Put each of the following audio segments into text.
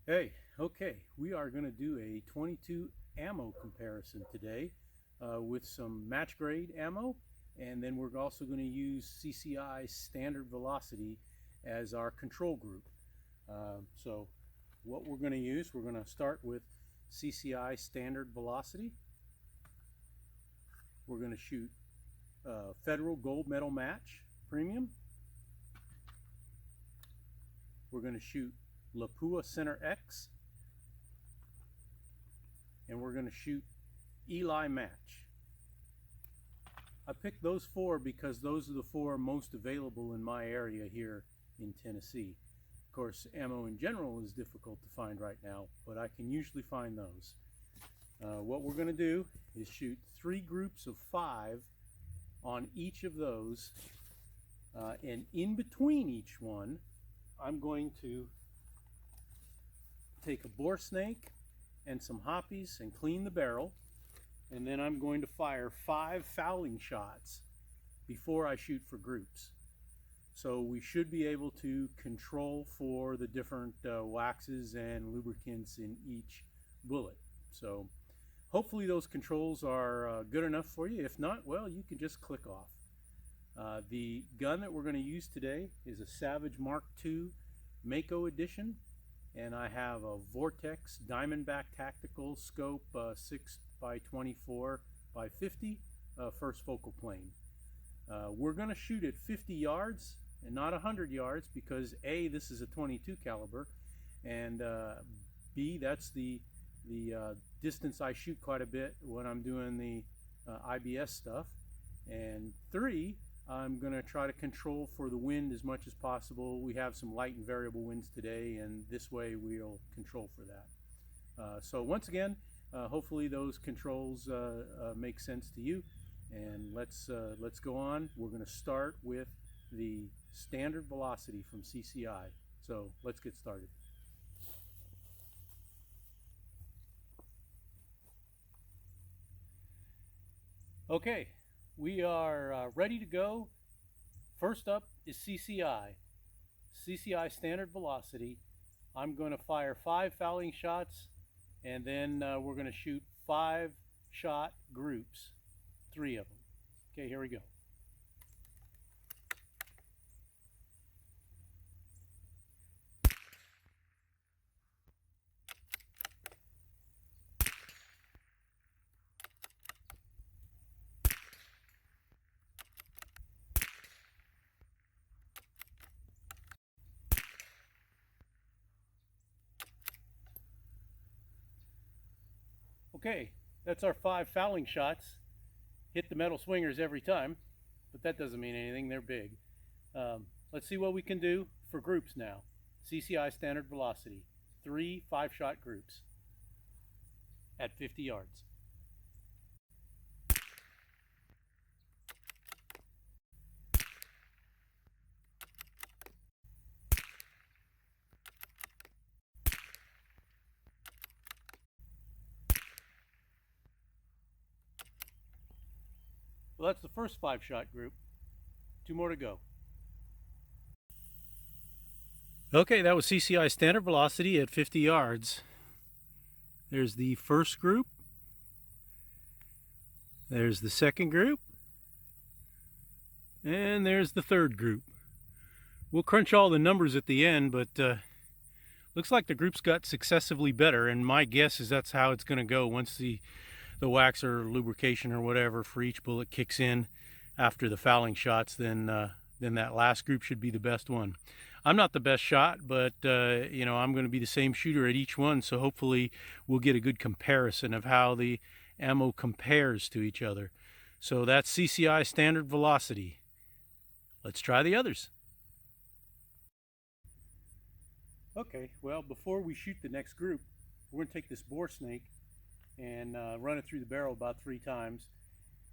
Hey, okay, we are going to do a 22 ammo comparison today with some match grade ammo, and then we're also going to use CCI Standard Velocity as our control group. So what we're going to use, we're going to start with CCI Standard Velocity. We're going to shoot Federal Gold Medal Match Premium. We're going to shoot Lapua Center X, and we're going to shoot Eli Match. I picked those four because those are the four most available in my area here in Tennessee. Of course, ammo in general is difficult to find right now, but I can usually find those. What we're going to do is shoot 3 groups of 5 on each of those, and in between each one, I'm going to take a bore snake and some hoppies and clean the barrel, and then I'm going to fire 5 fouling shots before I shoot for groups. So we should be able to control for the different waxes and lubricants in each bullet. So hopefully those controls are good enough for you. If not, well, you can just click off. The gun that we're going to use today is a Savage MK2 Mako Edition, and I have a Vortex Diamondback Tactical Scope 6x24x50 first focal plane. We're going to shoot at 50 yards and not 100 yards because A, this is a 22 caliber, and B, that's the distance I shoot quite a bit when I'm doing the IBS stuff, and 3, I'm going to try to control for the wind as much as possible. We have some light and variable winds today, and this way we'll control for that. So once again, hopefully those controls make sense to you, and let's go on. We're going to start with the standard velocity from CCI. So let's get started. Okay, we are ready to go. First up is CCI Standard Velocity. I'm going to fire 5 fouling shots, and then we're going to shoot 5 shot groups, 3 of them. Okay, here we go. Okay, that's our 5 fouling shots. Hit the metal swingers every time, but that doesn't mean anything. They're big. Let's see what we can do for groups now. CCI Standard Velocity, 3 5-shot groups at 50 yards. Well, that's the first 5-shot group. 2 more to go. Okay, that was CCI Standard Velocity at 50 yards. There's the first group. There's the second group. And there's the third group. We'll crunch all the numbers at the end, but looks like the groups got successively better, and my guess is that's how it's going to go once the wax or lubrication or whatever for each bullet kicks in after the fouling shots. Then that last group should be the best one. I'm not the best shot, but you know, I'm going to be the same shooter at each one, so hopefully we'll get a good comparison of how the ammo compares to each other. So that's CCI Standard Velocity. Let's try the others. Okay, well, before we shoot the next group, we're going to take this bore snake and run it through the barrel about 3 times,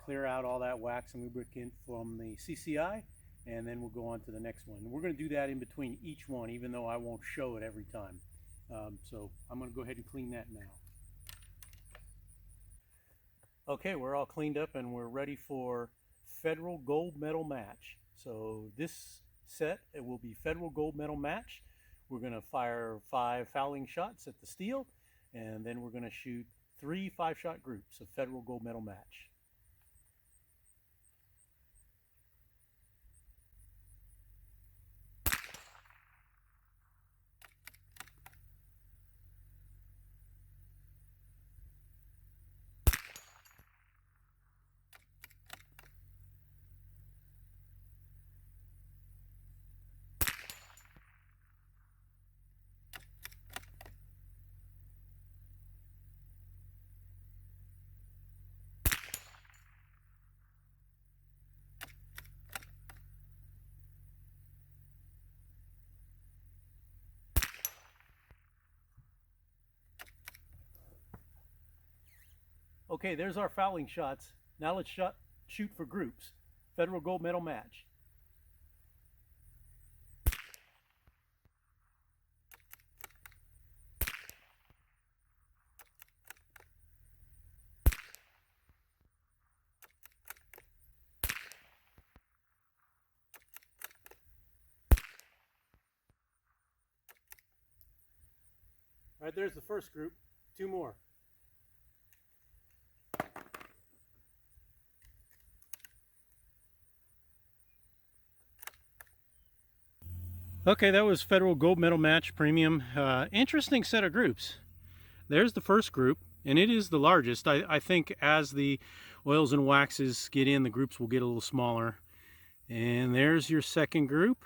clear out all that wax and lubricant from the CCI, and then we'll go on to the next one. And we're going to do that in between each one, even though I won't show it every time. So I'm going to go ahead and clean that now. Okay, we're all cleaned up and we're ready for Federal Gold Medal Match. So this set, it will be Federal Gold Medal Match. We're going to fire 5 fouling shots at the steel, and then we're going to shoot 3 5-shot groups of Federal Gold Medal match. Okay, there's our fouling shots. Now let's shoot for groups. Federal Gold Medal match. All right, there's the first group. 2 more. Okay, that was Federal Gold Medal Match Premium. Interesting set of groups. There's the first group, and it is the largest. I think as the oils and waxes get in, the groups will get a little smaller. And there's your second group.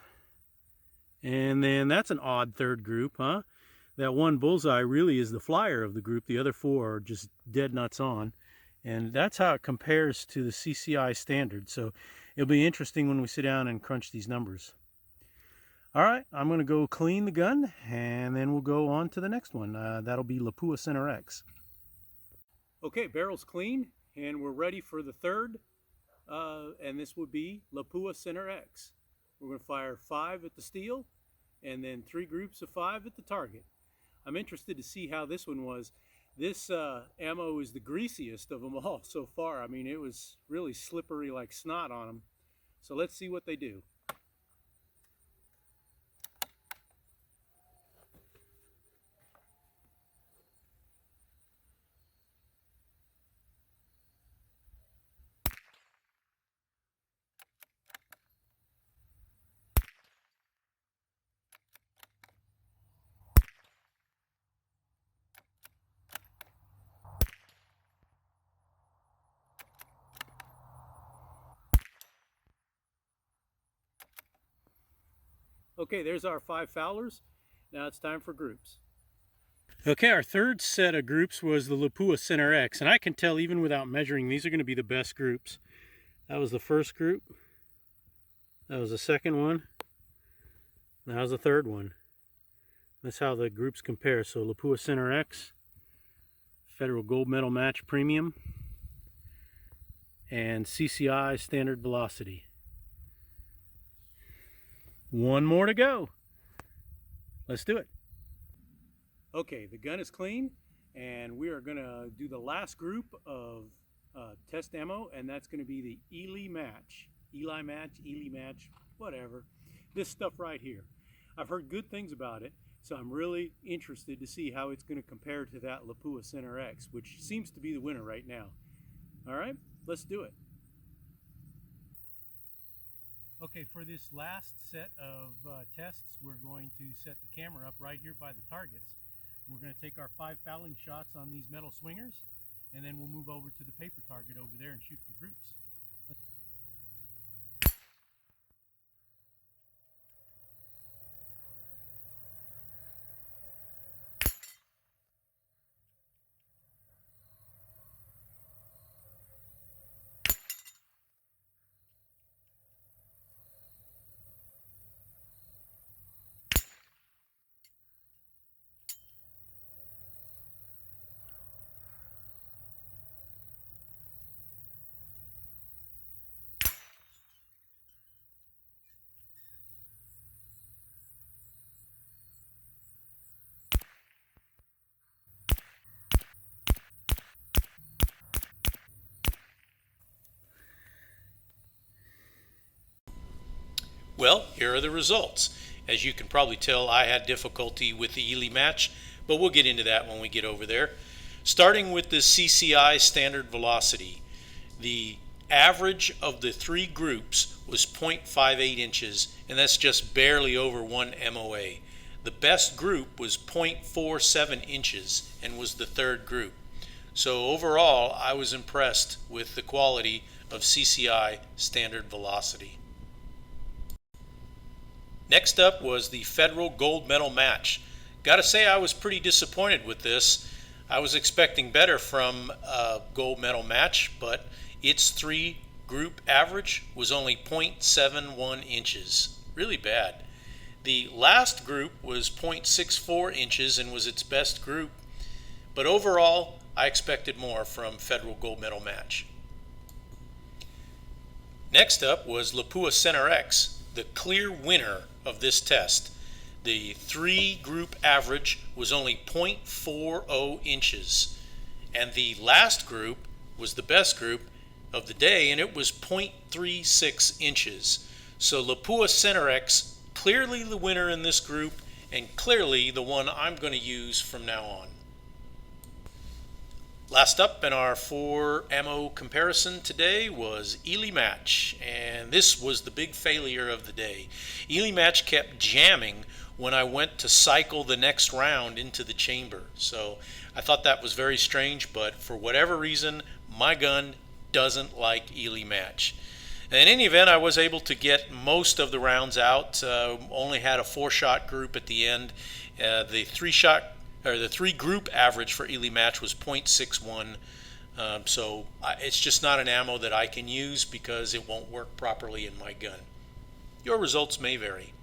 And then that's an odd third group, huh? That one bullseye really is the flyer of the group. The other 4 are just dead nuts on. And that's how it compares to the CCI standard. So it'll be interesting when we sit down and crunch these numbers. All right, I'm going to go clean the gun, and then we'll go on to the next one. That'll be Lapua Center X. Okay, barrel's clean, and we're ready for the third, and this would be Lapua Center X. We're going to fire 5 at the steel, and then 3 groups of 5 at the target. I'm interested to see how this one was. This ammo is the greasiest of them all so far. I mean, it was really slippery like snot on them. So let's see what they do. Okay, there's our 5 foulers. Now it's time for groups. Okay, our third set of groups was the Lapua Center X, and I can tell even without measuring, these are going to be the best groups. That was the first group. That was the second one. That was the third one. That's how the groups compare. So Lapua Center X, Federal Gold Medal Match Premium, and CCI Standard Velocity. 1 more to go. Let's do it. Okay, the gun is clean, and we are going to do the last group of test ammo, and that's going to be the Ely match. Ely match, whatever. This stuff right here. I've heard good things about it, so I'm really interested to see how it's going to compare to that Lapua Center X, which seems to be the winner right now. All right, let's do it. Okay, for this last set of tests, we're going to set the camera up right here by the targets. We're going to take our 5 fouling shots on these metal swingers, and then we'll move over to the paper target over there and shoot for groups. Well, here are the results. As you can probably tell, I had difficulty with the Ely match, but we'll get into that when we get over there. Starting with the CCI Standard Velocity, the average of the three groups was 0.58 inches, and that's just barely over 1 MOA. The best group was 0.47 inches and was the third group. So overall, I was impressed with the quality of CCI Standard Velocity. Next up was the Federal Gold Medal Match. Gotta say, I was pretty disappointed with this. I was expecting better from a gold medal match, but its three group average was only 0.71 inches. Really bad. The last group was 0.64 inches and was its best group, but overall I expected more from Federal Gold Medal Match. Next up was Lapua Center X, the clear winner of this test. The three group average was only 0.40 inches, and the last group was the best group of the day, and it was 0.36 inches. So Lapua Center X, clearly the winner in this group, and clearly the one I'm going to use from now on. Last up in our 4 ammo comparison today was Ely Match, and this was the big failure of the day. Ely Match kept jamming when I went to cycle the next round into the chamber. So I thought that was very strange, but for whatever reason, my gun doesn't like Ely Match. And in any event, I was able to get most of the rounds out. Only had a 4-shot group at the end. The 3 group average for Ely Match was 0.61. So it's just not an ammo that I can use because it won't work properly in my gun. Your results may vary.